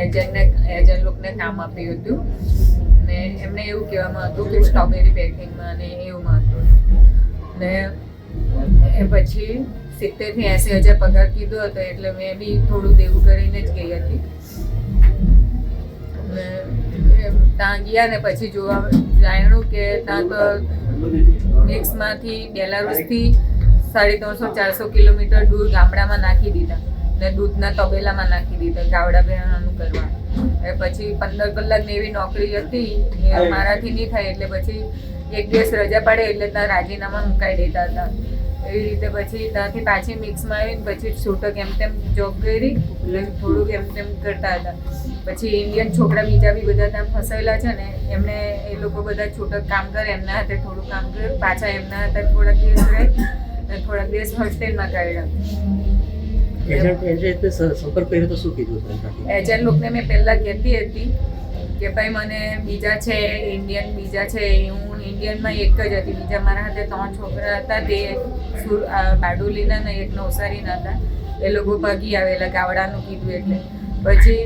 Agent લોકોને કામ આપ્યું હતું ને એમને એવું કહેવામાં હતું કે સ્ટ્રોબેરી પેકિંગમાં ને એવુંમાં હતું ને એ પછી 70,000 થી 80,000 પગાર કીધો હતો એટલે મેં બી થોડું દેવું કરીને જ ગઈ હતી ને ત્યાં ગયા ને પછી જોવા જાણ્યું કે ત્યાં તો મિક્સમાંથી બેલારુસથી 350-400 કિલોમીટર દૂર ગામડામાં નાખી દીધા ને દૂધના તબેલામાં નાખી દીધા ગાવડા ભેણાનું કરવા. પછી 15 કલાકની એવી નોકરી હતી એ મારાથી નહીં થાય એટલે પછી એક દિવસ રજા પડે એટલે ત્યાં રાજીનામા મુકાઈ દેતા હતા. એવી રીતે પછી ત્યાંથી પાછી મિક્સમાં આવીને પછી છૂટક એમ તેમ જોબ કરી થોડુંક એમ તેમ કરતા હતા. પછી ઇન્ડિયન છોકરા બીજા બી બધા ત્યાં ફસાયેલા છે ને એમને એ લોકો બધા છૂટક કામ કરે એમના હાથે થોડું કામ કરે પાછા એમના હાથે થોડાક દિવસ રહે અને થોડાક દિવસ હોસ્ટેલમાં કાઢ્યા. સંપર્ક કર્યો તો શું કીધું? એજન્ટ લોકોને મેં પહેલાં કહેતી હતી કે ભાઈ મને બીજા છે ઇન્ડિયન બીજા છે હું ઇન્ડિયનમાં એક જ હતી બીજા મારા હાથે 3 છોકરા હતા તે બારડોલીના ને એક નવસારીના હતા એ લોકો ભાગી આવેલા ગાવડાનું કીધું એટલે પછી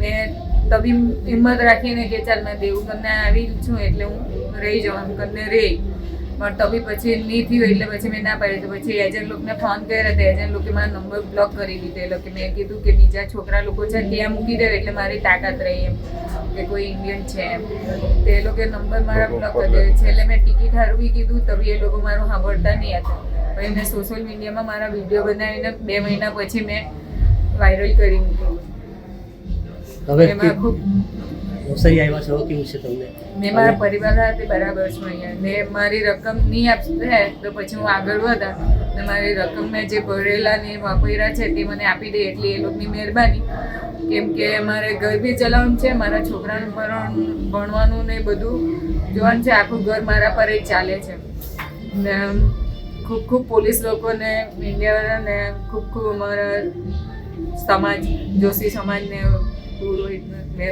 મેં તબી હિંમત રાખીને કે ચાલ મેં દેવું કરીને આવી છું એટલે હું રહી જાઉં એમ કરીને રહી પણ તબી પછી નહીં થયું એટલે પછી મેં ના પાડી તો પછી એજન્ટ લોકોને ફોન કર્યા હતા એજન્ટ લોકો મારો નંબર બ્લોક કરી દીધો એટલે મેં કીધું કે બીજા છોકરા લોકો છે ત્યાં મૂકી દે એટલે મારી તાકાત રહી એમ કે કોઈ ઇન્ડિયન છે એમ તો એ લોકો નંબર મારા બ્લોક કરી દે છે એટલે મેં ટિકિટ હારું બી કીધું તબી એ લોકો મારું સાંભળતા નહીં હતા પછી મેં સોશિયલ મીડિયામાં મારા વિડીયો બનાવીને 2 મહિના પછી મેં વાયરલ કરી મૂક્યું. એમાં ખૂબ નવસારી આવ્યા છો કેવું છે તમને? મેં મારા પરિવાર સાથે બરાબર છું અહીંયા ને મારી રકમ નહીં આપશે તો પછી હું આગળ વધા ને મારી રકમ મેં જે ભરેલા ને વાપર્યા છે તે મને આપી દે એટલી એ લોકોની મહેરબાની કેમ કે મારે ઘર બી ચલાવવાનું છે મારા છોકરાનું ભણવાનું ને બધું જોવાનું છે આખું ઘર મારા પર જ ચાલે છે ને ખૂબ ખૂબ પોલીસ લોકોને મીડિયાવાળાને ખૂબ ખૂબ અમારા સમાજ જોશી સમાજને પુરોહિતને